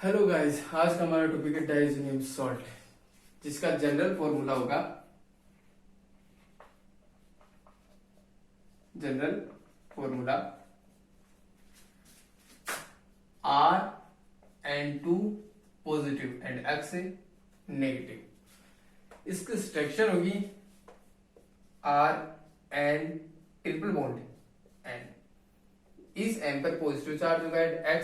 Hello guys, आज का हमारा टॉपिक है डाइज़ोनियम सॉल्ट, जिसका जनरल फॉर्मूला होगा general formula R(N2) positive and X negative. इसकी स्ट्रक्चर होगी RN ट्रिपल बॉन्ड N। इस M पर पॉजिटिव चार्ज होगा एंड X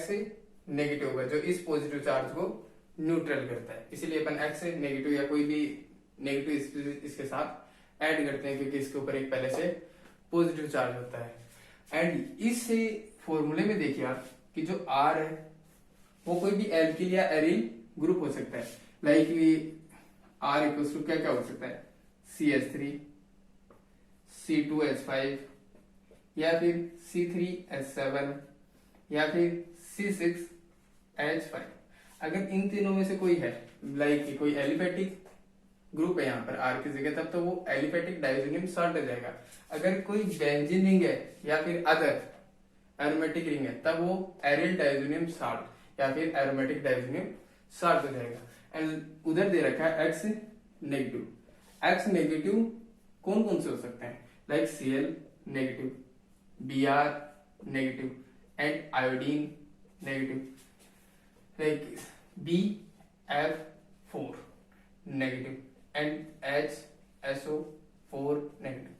नेगेटिव होगा, जो इस पॉजिटिव चार्ज को न्यूट्रल करता है। इसीलिए अपन X नेगेटिव या कोई भी नेगेटिव इसके साथ ऐड करते हैं, क्योंकि इसके ऊपर एक पहले से पॉजिटिव चार्ज होता है। एंड इस फॉर्मूले में देखिए आप कि जो R है वो कोई भी एल्किल या एरिल ग्रुप हो सकता है। लाइक R इक्वल्स टू क्या क्या हो सकता है, CH3, C2H5 या फिर C3H7 या फिर C6H5। अगर इन तीनों में से कोई है, लाइक कोई एलिफेटिक ग्रुप है यहाँ पर R की जगह, तब तो वो एलिफेटिक डाइज़ोनियम सॉल्ट हो जाएगा। अगर कोई बेंजीन रिंग है या फिर अदर एरोमेटिक रिंग है, तब वो एरिल डाइज़ोनियम सॉल्ट या फिर एरोमेटिक डाइज़ोनियम सॉल्ट हो जाएगा। एंड उधर दे रखा है X नेगेटिव। X नेगेटिव कौन कौन से हो सकते हैं, like Cl negative, Br negative and iodine negative, like BF4 negative and HSO4 negative.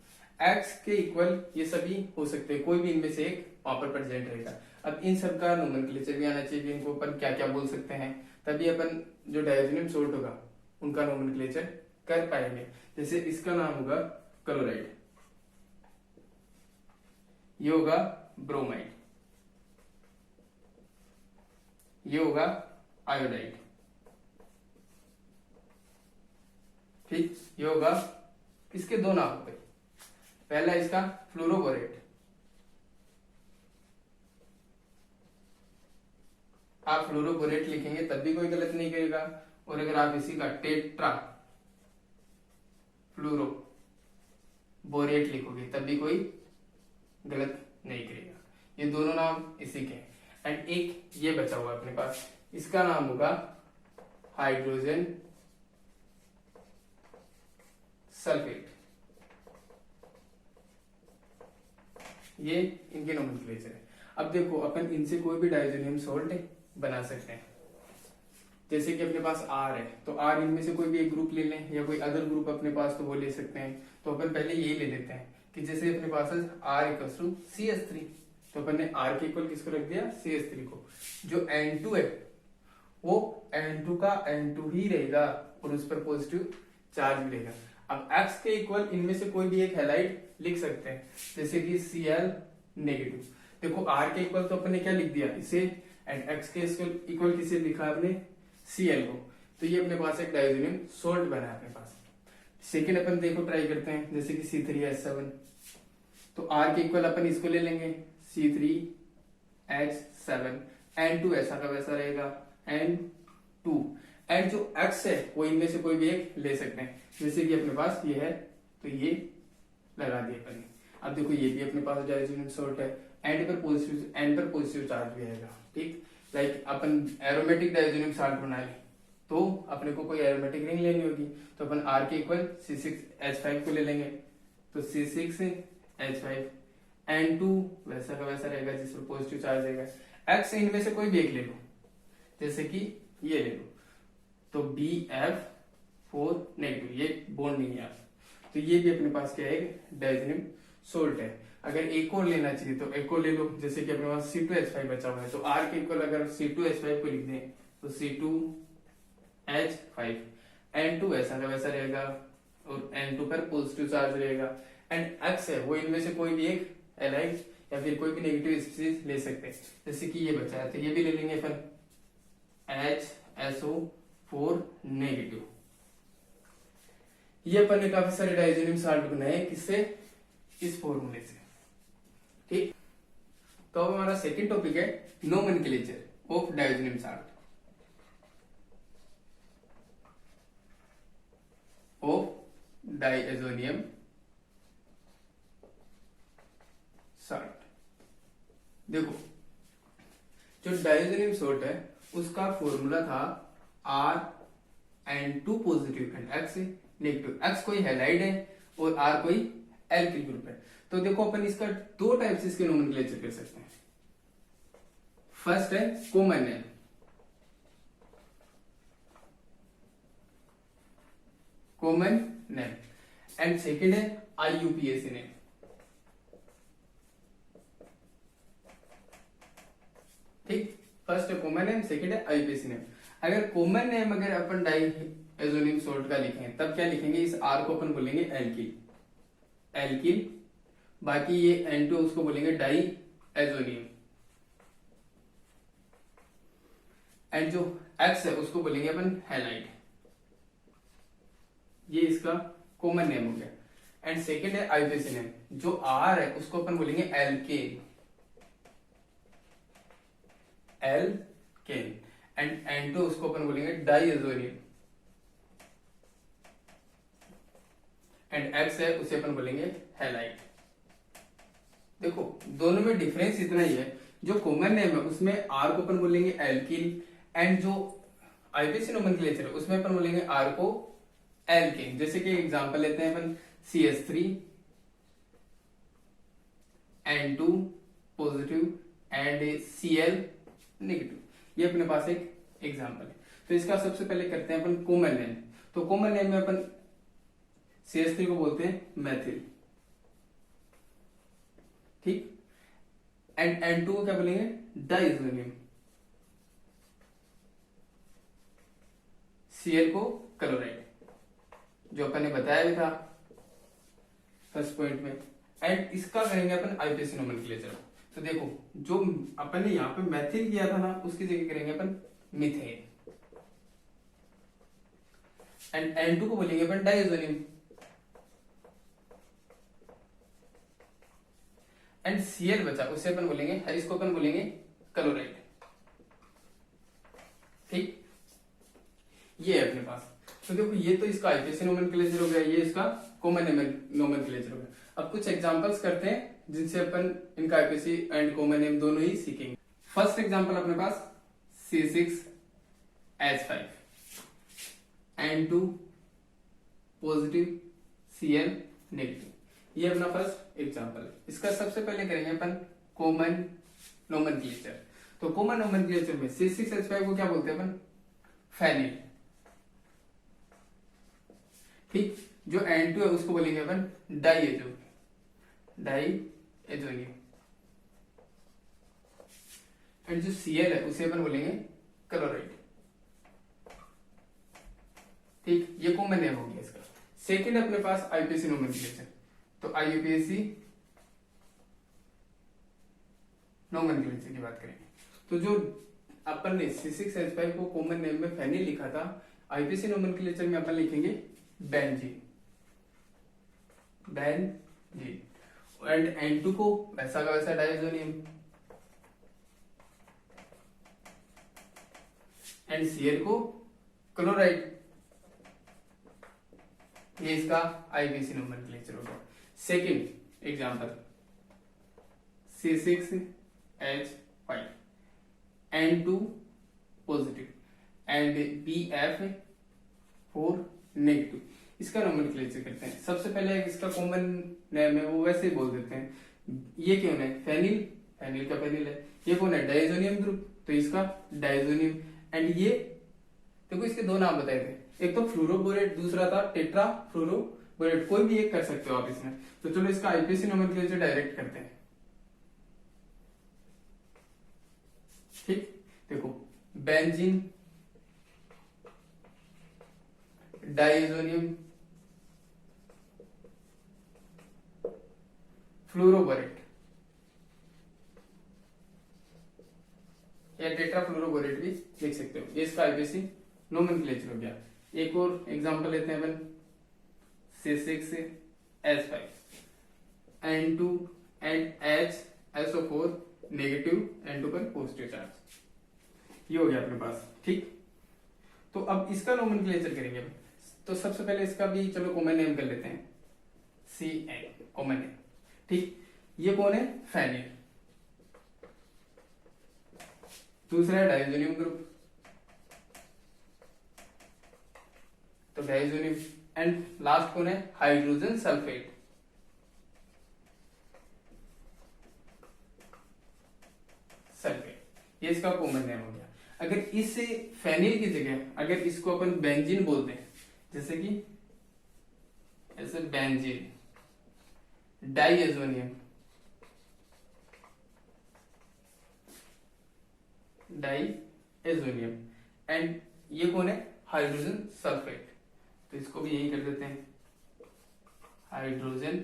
X के इक्वल ये सभी हो सकते हैं, कोई भी इनमें से एक वहां पर प्रेजेंट रहेगा। अब इन सब का नोमेनक्लेचर भी आना चाहिए, इनको अपन क्या क्या बोल सकते हैं, तभी अपन जो डाइज़ोनियम सॉल्ट होगा उनका नोमेनक्लेचर कर पाएंगे। जैसे इसका नाम होगा क्लोराइड, ये होगा ब्रोमाइड, ये होगा आयोडाइड, ठीक। ये होगा, इसके दो नाम हो गए। पहला इसका फ्लोरोबोरेट, आप फ्लोरोबोरेट लिखेंगे तब भी कोई गलत नहीं करेगा, और अगर आप इसी का टेट्रा फ्लोरो बोरेट लिखोगे तब भी कोई गलत नहीं करेगा। ये दोनों नाम इसी के हैं। एंड एक ये बचा हुआ अपने पास, इसका नाम होगा हाइड्रोजन सल्फेट। ये इनके नोमेनक्लेचर है। अब देखो, अपन इनसे कोई भी डाइज़ोनियम सॉल्ट बना सकते हैं। जैसे कि अपने पास R है, तो R इनमें से कोई भी एक ग्रुप ले लें, या कोई अदर ग्रुप अपने पास तो वो ले सकते हैं। तो अपन पहले यही ले लेते हैं कि जैसे अपने पास है R इक्वल्स टू CH3, तो अपन ने R के इक्वल किसको रख दिया, CH3 को। जो N2 है वो N2 का N2 ही रहेगा और उस पर पॉजिटिव चार्ज भी रहेगा। अब X के इक्वल इनमें से कोई भी एक हैलाइड लिख सकते हैं, जैसे कि Cl नेगेटिव। देखो R के इक्वल तो अपन ने क्या लिख दिया इसे, एंड X के इक्वल किसे लिखा आपने, Cl को। तो ये अपने पास एक डाइज़ोनियम सॉल्ट बना है अपने पास। सेकेंड अपन देखो ट्राई करते हैं, जैसे कि C3H7, तो R के इक्वल अपन इसको ले लेंगे C3H7, N2 ऐसा का वैसा रहेगा N2, एंड जो X है वो इनमें से कोई भी एक ले सकते हैं। जैसे कि अपने पास ये है, तो ये लगा दिया अपन ने। अब देखो, ये भी अपने पास डाइज़ोनियम सॉल्ट है, एंड पर पॉजिटिव चार्ज भी आएगा, ठीक। लाइक अपन एरोमेटिक डाइज़ोनियम सॉल्ट बना ले तो अपने को कोई एरोमेटिक रिंग लेनी होगी, तो अपन R के इक्वल C6H5 को ले लेंगे, तो C6H5, N2 वैसा का वैसा रहेगा जिस पर पॉजिटिव चार्ज रहेगा। X इनमें से कोई भी एक ले लो, जैसे कि ये ले लो, तो BF4 नेगेटिव, ये बॉन्ड नहीं है, तो ये भी अपने पास क्या है, डाइज़ोनियम सॉल्ट है। अगर एक और लेना चाहिए तो एक और ले लो, जैसे कि अपने पास C2H5 बचा हुआ है, तो R के इक्वल अगर C2H5 को लिख दें तो C2H5, N2 ऐसा का वैसा रहेगा और N2 पर पॉजिटिव चार्ज रहेगा। एंड X है वो इनमें से कोई भी एक एलाइड या फिर कोई भी नेगेटिव स्पीसीज ले सकते हैं, जैसे कि ये बचा है, तो ये भी ले लेंगे अपन HSO4 नेगेटिव। ये अपन ने काफी सारे डाइज़ोनियम सॉल्ट बनाए, किससे, इस फॉर्मूले से, ठीक। तो अब हमारा सेकंड टॉपिक है nomenclature of diazonium salt, of diazonium salt. देखो, जो डाइज़ोनियम सॉल्ट है उसका फॉर्मूला था Rn2 positive and X negative. X कोई हैलाइड है और R कोई एल्किल ग्रुप है। तो देखो अपन इसका दो टाइप से इसके नोमेनक्लेचर कर सकते हैं। फर्स्ट है common name, common name, and second है IUPAC नेम। ठीक, फर्स्ट है कॉमन नेम, सेकेंड है IUPAC नेम। अगर कॉमन नेम अगर अपन डाइएजोनियम सोल्ट का लिखें तब क्या लिखेंगे, इस R को अपन बोलेंगे एल्किल, एल्किल, बाकी ये N2 उसको बोलेंगे डाइएजोनियम, एंड जो X है उसको बोलेंगे अपन हैलाइड। ये इसका कॉमन नेम हो गया। एंड सेकेंड है IUPAC नेम, जो R है उसको अपन बोलेंगे एल्केन, एल्केन, एंड N2 उसको अपन बोलेंगे डाइएजोनियम, एंड X है उसे अपन बोलेंगे हैलाइड। देखो दोनों में डिफरेंस इतना ही है, जो कॉमन नेम है उसमें R को अपन बोलेंगे एल्किल, एंड जो IUPAC नोमेनक्लेचर है उसमें अपन बोलेंगे R को एल्केन। जैसे कि एग्जांपल लेते हैं अपन CH3 N2 positive and Cl negative, ये अपने पास एक एग्जांपल है। तो इसका सबसे पहले करते हैं अपन कॉमन नेम। तो कॉमन नेम में अपन CH3 को बोलते हैं मैथिल, ठीक, एंड N2 को क्या बोलेंगे, डाइएजोनियम, Cl को क्लोराइड, जो अपन ने बताया भी था फर्स्ट पॉइंट में। एंड इसका करेंगे अपन IUPAC नोमेनक्लेचर। तो देखो जो अपन ने यहाँ पे मैथिल किया था ना, उसकी जगह करेंगे अपन मीथेन, एंड N2 को बोलेंगे अपन डाइएजोनियम, एंड Cl बचा उसे अपन बोलेंगे, इसको अपन बोलेंगे क्लोराइड। ठीक, ये है अपने पास। तो देखो ये तो इसका IUPAC नोमेनक्लेचर हो गया, ये इसका कॉमन नोमेनक्लेचर हो गया। अब कुछ एग्जांपल्स करते हैं जिनसे अपन इनका IUPAC एंड कॉमन नेम दोनों ही सीखेंगे। फर्स्ट एग्जांपल अपने पास C6H5 N2 positive Cl negative, ये अपना फर्स्ट एग्जांपल है। इसका सबसे पहले करेंगे अपन कॉमन नोमेनक्लेचर। तो कॉमन नोमेनक्लेचर में C6H5 को क्या बोलते हैं अपन, फेनिल, ठीक, जो N2 है उसको बोलेंगे अपन डाइएजोनियम, एंड जो Cl है उसे अपन बोलेंगे क्लोराइड। ठीक, ये कॉमन नेम हो गया इसका। सेकंड अपने पास IUPAC नोमेनक्लेचर। तो IUPAC नोमेनक्लेचर की बात करेंगे। तो जो अपन ने C6H5 को कॉमन नेम में फेनिल लिखा था, IUPAC नोमेनक्लेचर में अपन लिखेंगे बेंजीन, बेंजीन, एंड N2 को वैसा का वैसा डाइएजोनियम, एंड Cl को क्लोराइड। ये इसका IUPAC नोमेनक्लेचर हो गया। Second example C6H5 N2 positive and BF4 negative, इसका नोमेनक्लेचर करते हैं। सबसे पहले इसका कॉमन नेम है वो वैसे ही बोल देते हैं। ये क्यों है, फेनिल, फेनिल का फेनिल है। ये कौन है, डाइएजोनियम ग्रुप, तो इसका डाइएजोनियम। एंड ये देखो इसके दो नाम बताए थे, एक तो फ्लोरोबोरेट, दूसरा था टेट्रा फ्लोरोबोरेट, कोई भी एक कर सकते हो आप इसमें। तो चलो इसका IUPAC नोमेनक्लेचर डायरेक्ट करते हैं। ठीक, देखो बेंजीन, डाइएजोनियम, फ्लोरोबोरेट या टेट्रा फ्लोरोबोरेट भी लिख सकते हो। ये इसका IUPAC नोमेनक्लेचर हो गया। एक और एग्जांपल लेते हैं अपन C6H5 N2 and HSO4 negative, N2 पर पॉजिटिव चार्ज, ये हो गया अपने पास। ठीक, तो अब इसका नोमेनक्लेचर करेंगे। तो सबसे पहले इसका भी चलो कॉमन नेम कर लेते हैं, Cn कॉमन नेम। ठीक, ये कौन है, फेनिल, दूसरा है डाइएजोनियम ग्रुप, तो डाइजोनियम। एंड लास्ट कौन है, हाइड्रोजन सल्फेट। सल्फेट ये इसका कॉमन नेम हो गया। अगर इस फेनिल की जगह अगर इसको अपन बेंजीन बोलते हैं, जैसे कि ऐसे बेंजीन, डाइएजोनियम, डाइएजोनियम, एंड ये कौन है, हाइड्रोजन सल्फेट। तो इसको भी यही कर देते हैं, हाइड्रोजन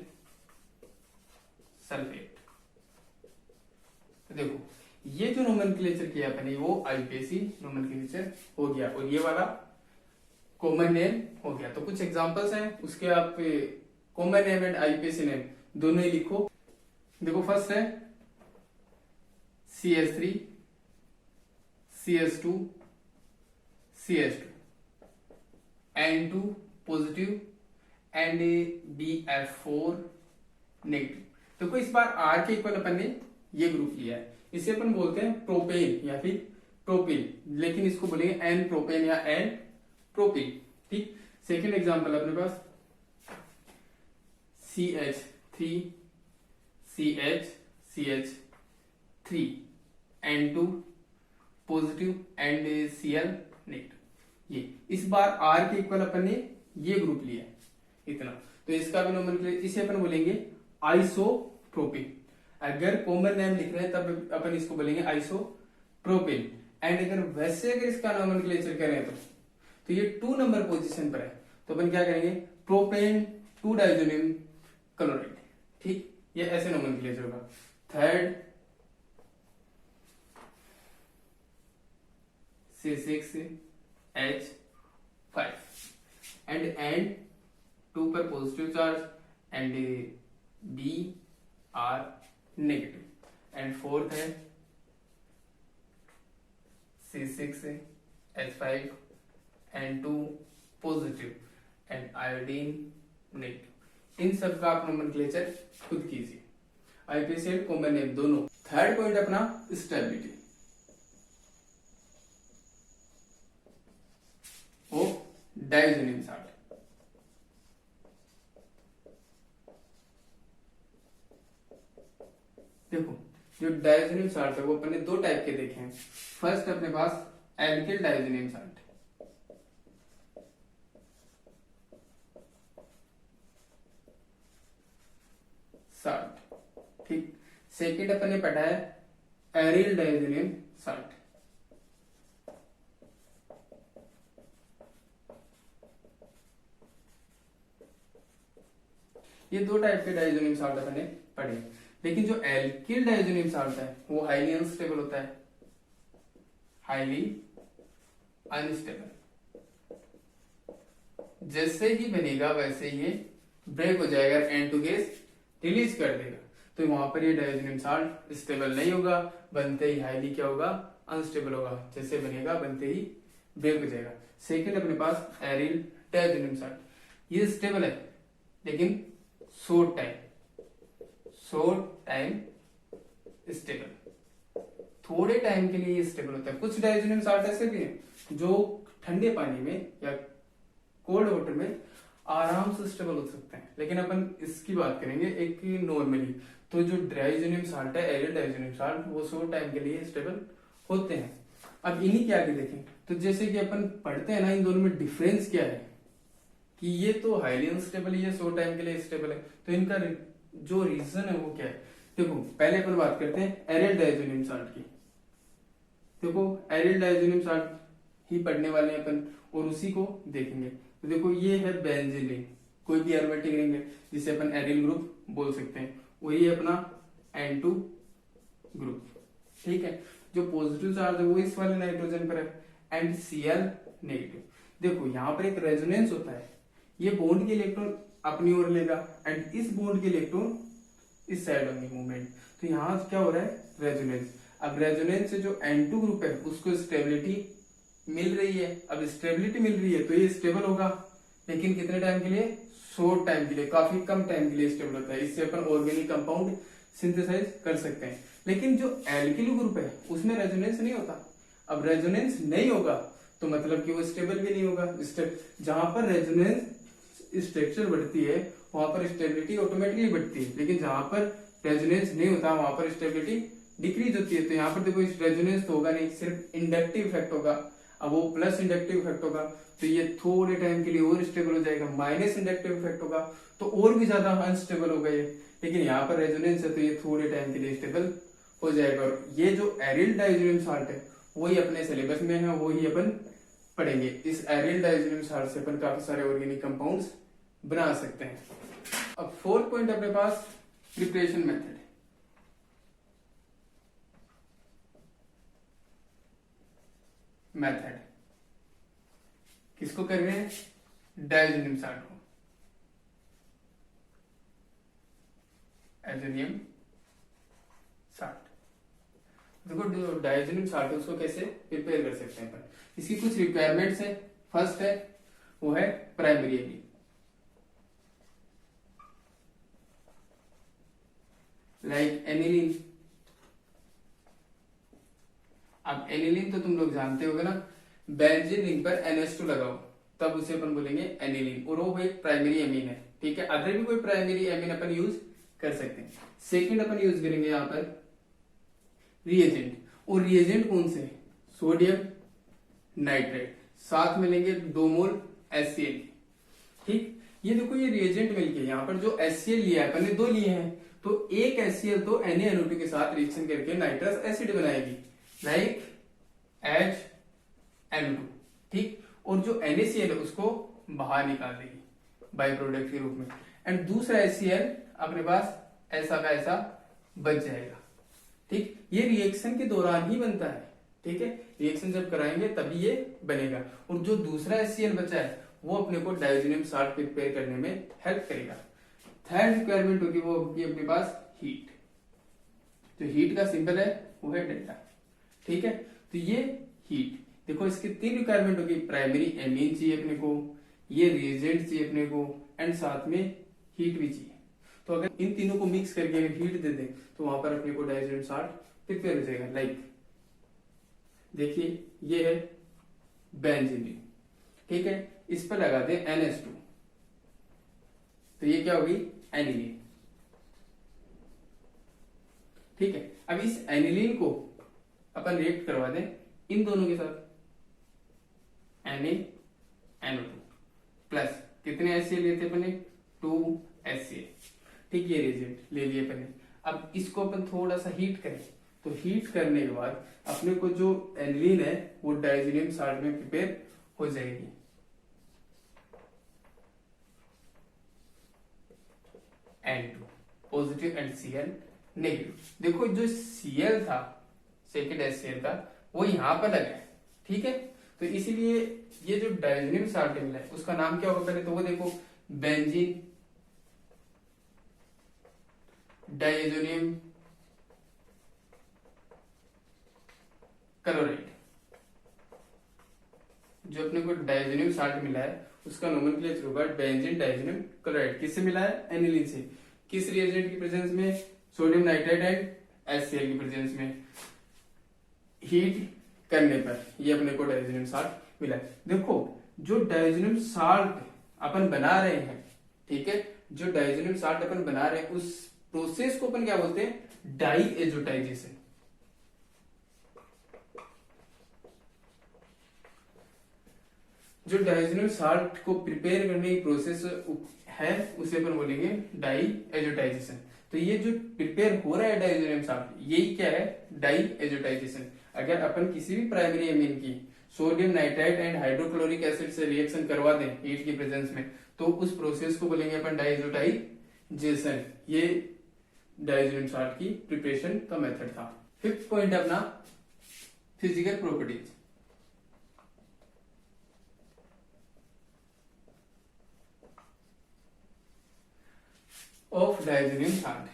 सल्फेट। तो देखो ये जो नोमेनक्लेचर किया अपने वो आईपीएसी नोमेनक्लेचर हो गया, और ये वाला कॉमन नेम हो गया। तो कुछ एग्जांपल्स हैं उसके, आप common name and IUPAC name दोनों ही लिखो। देखो फर्स्ट है CH3, CS2, CH2, N2 positive and BF4 negative. देखो इस बार R के इक्वल अपन ने ये ग्रुप लिया है, इसे अपन बोलते हैं प्रोपेन या फिर प्रोपिल, लेकिन इसको बोलेंगे एन प्रोपेन या एन प्रोपिल। ठीक। सेकेंड एग्जांपल अपने पास CH3, CH3, N2 positive and Cl negative. ये इस बार R के इक्वल अपन ने ये ग्रुप लिया है इतना, तो इसका भी नोमेनक्लेचर, इसे अपन बोलेंगे आइसोप्रोपिल। अगर कॉमन नेम लिख रहे हैं तब अपन इसको बोलेंगे आइसोप्रोपिल। एंड अगर वैसे अगर इसका नोमेनक्लेचर करें तो ये 2 नंबर पोजीशन पर है, तो अपन क्या करेंगे, प्रोपेन 2 डाइजोनियम क्लोराइड। ठीक, ये ऐसे नोमेनक्लेचर होगा। थर्ड C6H5 एंड N2 पर positive charge and Br negative. And fourth है C6H5 N2 positive and iodine negative. इन सब का आप नोमेनक्लेचर खुद कीजिए, आईपीएसी एंड कॉमन नेम दोनों। थर्ड पॉइंट अपना स्टेबिलिटी डाइजोनियम साल्ट। देखो जो डाइजोनियम साल्ट है वो अपने 2 टाइप के देखे हैं। फर्स्ट अपने पास एल्किल डाइजोनियम साल्ट, ठीक। सेकेंड अपन ने पढ़ा है एरिल डाइजोनियम साल्ट। ये 2 टाइप के डाइजोनियम साल्ट अपन ने पढ़े, लेकिन जो एल्किल डाइजोनियम साल्ट है वो हाईली अनस्टेबल होता है, हाईली अनस्टेबल। जैसे ही बनेगा वैसे ये ब्रेक हो जाएगा, N2 गैस रिलीज कर देगा, तो वहां पर ये डाइजोनियम साल्ट स्टेबल नहीं होगा, बनते ही हाईली क्या होगा, अनस्टेबल होगा। जैसे बनेगा बनते ही ब्रेक हो जाएगा। सेकेंड अपने पास एरिल डाइजोनियम साल्ट, ये स्टेबल है लेकिन शॉर्ट टाइम स्टेबल, थोड़े टाइम के लिए स्टेबल होता है। कुछ डाइजोनियम साल्ट ऐसे भी हैं जो ठंडे पानी में या कोल्ड वाटर में आराम से स्टेबल हो सकते हैं, लेकिन अपन इसकी बात करेंगे एक नॉर्मली। तो जो डाइजोनियम साल्ट है, एरिल डाइजोनियम साल्ट, वो शॉर्ट टाइम के लिए स्टेबल होते हैं। अब इन्हीं के आगे देखें तो जैसे कि अपन पढ़ते हैं ना, इन दोनों में डिफरेंस क्या है कि ये तो हाईली अनस्टेबल, ये शॉर्ट टाइम के लिए स्टेबल है। तो इनका जो रीजन है वो क्या है, देखो पहले अपन बात करते हैं एरिल डाइजोनियम साल्ट की। देखो एरिल डाइजोनियम साल्ट ही पढ़ने वाले हैं अपन और उसी को देखेंगे। तो देखो ये है बेंजीन, कोई भी एरोमेटिक रिंग है जिसे अपन एरिल ग्रुप बोल सकते हैं, वही है अपना N2 ग्रुप। ठीक है, जो पॉजिटिव चार्ज है वो इस वाले नाइट्रोजन पर है एंड Cl नेगेटिव। देखो यहाँ पर एक रेजोनेंस होता है, ये बॉन्ड के इलेक्ट्रॉन अपनी ओर लेगा एंड इस बॉन्ड के इलेक्ट्रॉन इस साइड होंगे मूवमेंट। तो यहाँ क्या हो रहा है, रेजोनेंस। अब रेजोनेंस से जो N2 ग्रुप है उसको स्टेबिलिटी मिल रही है। अब स्टेबिलिटी मिल रही है तो ये स्टेबल होगा, लेकिन कितने टाइम के लिए, शॉर्ट टाइम के लिए, काफी कम टाइम के लिए स्टेबल होता है। इससे अपन ऑर्गेनिक कंपाउंड सिंथेसाइज कर सकते हैं। लेकिन जो एल्किल ग्रुप है उसमें रेजोनेंस नहीं होता। अब रेजोनेंस नहीं होगा तो मतलब कि वो स्टेबल भी नहीं होगा। जहां पर रेजोनेंस स्ट्रक्चर बढ़ती है वहां पर स्टेबिलिटी ऑटोमेटिकली बढ़ती है, लेकिन जहां पर रेजोनेंस नहीं होता वहां पर स्टेबिलिटी डिक्रीज होती है। तो यहाँ पर देखो रेजोनेंस तो होगा नहीं, सिर्फ इंडक्टिव इफेक्ट होगा। अब वो प्लस इंडक्टिव इफेक्ट होगा तो ये थोड़े टाइम के लिए और स्टेबल हो जाएगा, माइनस इंडक्टिव इफेक्ट होगा तो और भी ज्यादा अनस्टेबल होगा ये। लेकिन यहाँ पर रेजोनेंस है तो ये थोड़े टाइम के लिए स्टेबल हो जाएगा। और ये जो एरिल डाइज़ोनियम साल्ट है वही अपने सिलेबस में है, वही अपन पढ़ेंगे। इस एरिल डाइज़ोनियम साल्ट से अपन काफी सारे ऑर्गेनिक कंपाउंड्स बना सकते हैं। अब फोर्थ पॉइंट अपने पास प्रिपरेशन मेथड। मेथड किसको कर रहे हैं? डाइज़ोनियम साल्ट को, डाइज़ोनियम साल्ट। देखो डाइज़ोनियम साल्ट है उसको कैसे प्रिपेयर कर सकते हैं अपन। इसकी कुछ रिक्वायरमेंट्स है। फर्स्ट है वो है प्राइमरी एमिन, लाइक एनिलीन। अब एनिलीन तो तुम लोग जानते होगे ना, बेंजीन रिंग पर NH2 लगाओ तब उसे अपन बोलेंगे एनिलीन, और वो एक प्राइमरी एमीन है। ठीक है, अदर भी कोई प्राइमरी एमीन अपन यूज कर सकते हैं। सेकंड अपन यूज करेंगे यहाँ पर रिएजेंट, और रिएजेंट कौन से? सोडियम नाइट्रेट, साथ में लेंगे 2 मोल HCl। ठीक, ये देखो ये रिएजेंट मिलके यहाँ पर जो HCl लिया है अपन ने 2 लिए हैं, तो एक HCl तो NaNO2 के साथ रिएक्शन करके नाइट्रस एसिड बनाएगी, लाइक HNO2। ठीक, और जो NaCl है उसको बाहर निकाल देगी बाई प्रोडक्ट के रूप में, एंड दूसरा HCl अपने पास ऐसा का ऐसा बच जाएगा। ठीक, ये रिएक्शन के दौरान ही बनता है। ठीक है, रिएक्शन जब कराएंगे तभी ये बनेगा, और जो दूसरा HCl बचा है वो अपने को डाइज़ोनियम साल्ट प्रिपेयर करने में हेल्प करेगा। थर्ड रिक्वायरमेंट होगी वो होगी अपने पास हीट। जो हीट का सिंबल है वो है डेल्टा। ठीक है, तो ये हीट देखो इसकी 3 रिक्वायरमेंट होगी। प्राइमरी एमीन चाहिए अपने को, ये रिएजेंट चाहिए अपने को, एंड साथ में हीट भी चाहिए। तो अगर इन तीनों को मिक्स करके अगर हीट दे दें तो वहां पर अपने को डाइज़ोनियम साल्ट प्रिपेयर हो जाएगा। लाइक देखिए ये है बेंजीन, ठीक है, इस पर लगा दें NH2 तो ये क्या होगी? एनिलीन। ठीक है, अब इस एनिलीन को अपन रिएक्ट करवा दें इन दोनों के साथ, NaNO2 प्लस कितने HCl लिए थे अपन ने? 2 HCl। ठीक, ये रिएजेंट ले लिए अपन ने। अब इसको अपन थोड़ा सा हीट करें, तो हीट करने के बाद अपने को जो एनिलीन है वो डाइज़ोनियम साल्ट में प्रिपेयर हो जाएगी। N2 positive and Cl negative. देखो जो Cl था सेकेंड HCl का वो यहां पर लगा है। ठीक है, तो इसीलिए ये जो डाइज़ोनियम साल्ट मिला है उसका नाम क्या होगा? पहले तो वो देखो, बेंजीन डाइज़ोनियम क्लोराइड। जो अपने को डाइज़ोनियम साल्ट मिला है उसका नोमेनक्लेचर होगा बेंजीन डाइज़ोनियम क्लोराइड। किससे मिला है? एनिलीन से। किस रिएजेंट की प्रेजेंस में? सोडियम नाइट्राइड एंड HCl की प्रेजेंस में। हीट करने पर ये अपने को डाइज़ोनियम साल्ट मिला है। देखो जो डाइज़ोनियम साल्ट अपन बना रहे हैं, ठीक है, जो डाइज़ोनियम साल्ट अपन बना रहे हैं उस प्रोसेस को अपन क्या बोलते हैं? डाइएजोटाइजेशन। जो डाइज़ोनियम साल्ट को प्रिपेयर करने की प्रोसेस है उसे अपन बोलेंगे डाइएजोटाइजेशन। तो ये जो प्रिपेयर हो रहा है डाइज़ोनियम साल्ट, यही क्या है? डाइएजोटाइजेशन। अगर अपन किसी भी प्राइमरी एमीन की sodium nitride and hydrochloric acid से रिएक्शन करवा दें हीट की प्रेजेंस में, तो उस प्रोसेस को बोलेंगे अपन डाइएजोटाइजेशन। ये डाइज़ोनियम साल्ट की प्रिपरेशन का मेथड था। फिफ्थ पॉइंट अपना physical properties. Of diazonium salt.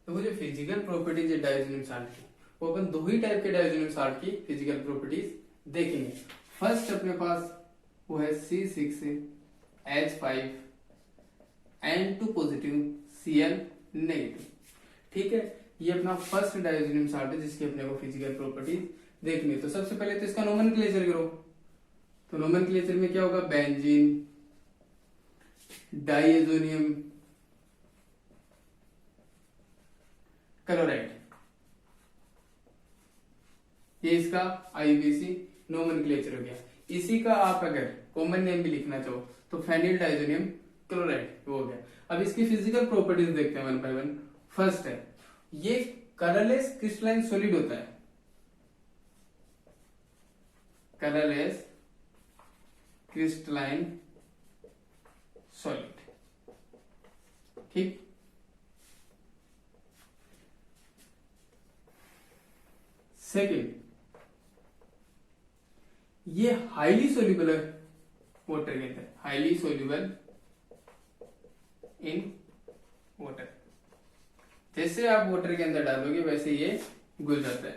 तो वो जो फिजिकल प्रॉपर्टीज है डाइज़ोनियम साल्ट की, वो अपन 2 ही टाइप के डाइज़ोनियम साल्ट की फिजिकल प्रॉपर्टीज देखेंगे। फर्स्ट अपने पास वो है C6H5 N2 positive Cl negative. ठीक है, ये अपना फर्स्ट डायजोनियम साल्ट है जिसकी अपने को फिजिकल प्रॉपर्टीज देखनी है। तो सबसे पहले तो इसका नोमेनक्लेचर करो। तो नोमेनक्लेचर में क्या होगा, बेंजीन, डाइएजोनियम क्लोराइड, ये इसका आईयूपीएसी नोमेनक्लेचर हो गया। इसी का आप अगर कॉमन नेम भी लिखना चाहो तो फेनिल डाइजोनियम क्लोराइड हो गया। अब इसकी फिजिकल प्रॉपर्टीज देखते हैं वन बाय वन। फर्स्ट है, ये कलरलेस क्रिस्टलाइन सॉलिड होता है, कलरलेस क्रिस्टलाइन सॉलिड, ठीक। सेकेंड, ये हाईली सोल्यूबल है वाटर के अंदर, हाईली सोल्यूबल इन वाटर, जैसे आप वाटर के अंदर डालोगे वैसे ये घुल जाता है।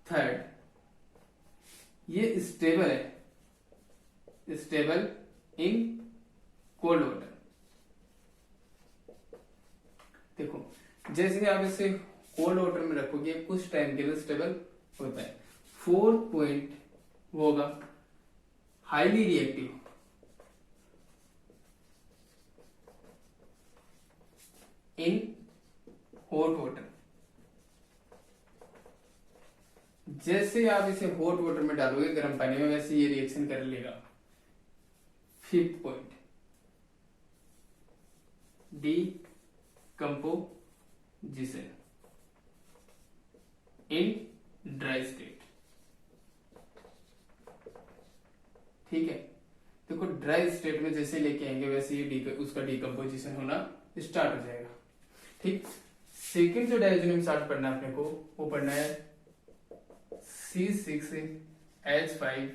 थर्ड, ये स्टेबल है, स्टेबल इन कोल्ड वाटर। देखो जैसे आप इसे कोल्ड वाटर में रखोगे कुछ टाइम के लिए स्टेबल होता है। 4 पॉइंट होगा highly reactive, in hot water. जैसे आप इसे हॉट वाटर में डालोगे गर्म पानी में वैसे ये रिएक्शन कर लेगा। 5th point, decomposition in dry state, ठीक है। देखो ड्राई स्टेट में जैसे लेके आएंगे वैसे ये उसका डीकंपोजिशन होना स्टार्ट हो जाएगा, ठीक। सेकेंड जो डायजोनियम साल्ट पढ़ना है अपने को, वो पढ़ना है C6H5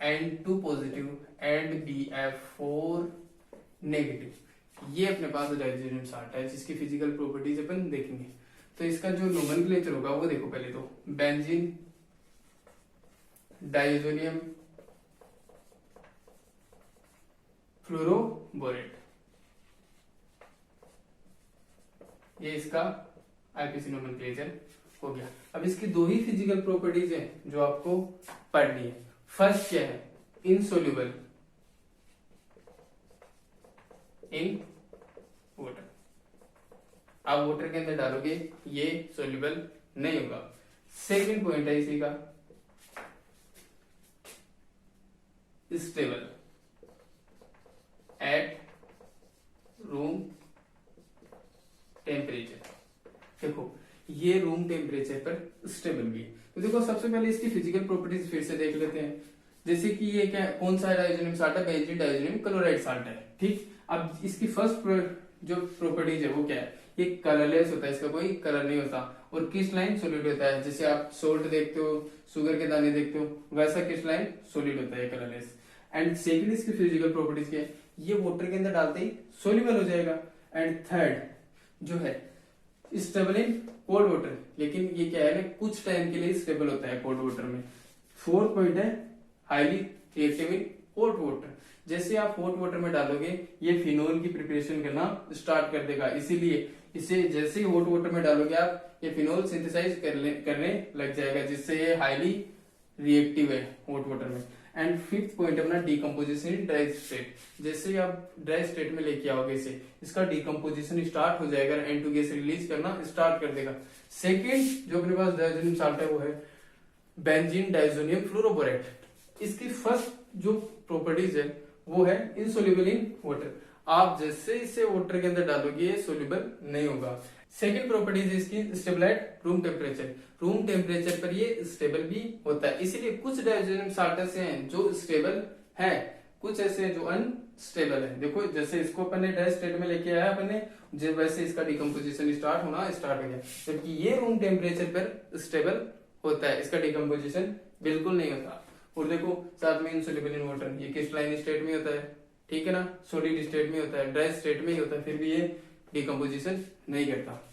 N2 positive and BF4 negative. ये अपने पास डायजोनियम साल्ट है जिसकी फिजिकल प्रॉपर्टीज अपन देखेंगे। तो इसका जो नोमेनक्लेचर होगा वो देखो पहले तो, बेंजीन, डायजोनियम फ्लोरोबोरेट, ये इसका आईपीसी नोमेनक्लेचर हो गया। अब इसकी दो ही फिजिकल प्रॉपर्टीज है जो आपको पढ़नी है। फर्स्ट क्या है, इनसोल्यूबल इन वाटर। आप वाटर के अंदर डालोगे ये सोल्यूबल नहीं होगा। सेकंड पॉइंट है इसी का, स्टेबल एट रूम टेम्परेचर। देखो ये रूम टेम्परेचर पर स्टेबल भी है। तो देखो सबसे पहले इसकी फिजिकल प्रॉपर्टीज फिर से देख लेते हैं। जैसे कि ये क्या, कौन सा डायजोनियम साल्ट है, बेंजीन डायजोनियम क्लोराइड साल्ट है, ठीक। अब इसकी फर्स्ट जो प्रॉपर्टीज है वो क्या है, ये कलरलेस होता है, इसका कोई कलर नहीं होता और क्रिस्टलाइन सॉलिड होता है। जैसे आप सोल्ट देखते हो, शुगर के दाने देखते हो, वैसा क्रिस्टलाइन सॉलिड होता है कलरलेस। एंड सेकंड इसकी फिजिकल प्रॉपर्टीज क्या है, ये वाटर के अंदर डालते ही सोल्यूबल हो जाएगा। एंड थर्ड जो है स्टेबल इन कोल्ड वाटर, लेकिन ये क्या है ना कुछ टाइम के लिए स्टेबल होता है कोल्ड वाटर में। फोर्थ पॉइंट है highly reactive in hot water. जैसे आप हॉट वाटर में डालोगे ये फिनोल की प्रिपरेशन करना स्टार्ट कर देगा, इसीलिए इसे जैसे ही हॉट वाटर में डालोगे आप ये फिनोल सिंथेसाइज करने लग जाएगा, जिससे ये हाईली रिएक्टिव है हॉट वाटर में। एंड फिफ्थ पॉइंट अपना डीकंपोजिशन इन ड्राई स्टेट। जैसे ही आप ड्राई स्टेट में लेके आओगे इसे, इसका डीकंपोजिशन स्टार्ट हो जाएगा, N2 गैस रिलीज करना स्टार्ट कर देगा। सेकेंड जो अपने पास डायजोनियम साल्ट है वो है बेंजीन डायजोनियम फ्लोरोबोरेट। इसकी फर्स्ट जो प्रॉपर्टीज है वो है इनसोल्यूबल इन वाटर। आप जैसे इसे वाटर के अंदर डालोगे ये सोल्यूबल नहीं होगा। सेकेंड प्रॉपर्टीज इसकी stable at room temperature. Room temperature पर ये स्टेबल भी होता है, इसीलिए कुछ डायजोनियम साल्ट ऐसे हैं जो स्टेबल है, कुछ ऐसे हैं जो अनस्टेबल है। देखो जैसे इसको अपन ने ड्राई स्टेट में लेके आया अपन ने, जब वैसे इसका डिकम्पोजिशन स्टार्ट होना स्टार्ट हो गया, जबकि ये रूम टेम्परेचर पर स्टेबल होता है, इसका डिकम्पोजिशन बिल्कुल नहीं होता। और देखो साथ में इनसोल्यूबल इन वाटर, ये क्रिस्टलाइन स्टेट में होता है, ठीक है ना, सॉलिड स्टेट में होता है, ड्राई स्टेट में ही होता है, फिर भी ये डिकम्पोजिशन नहीं करता।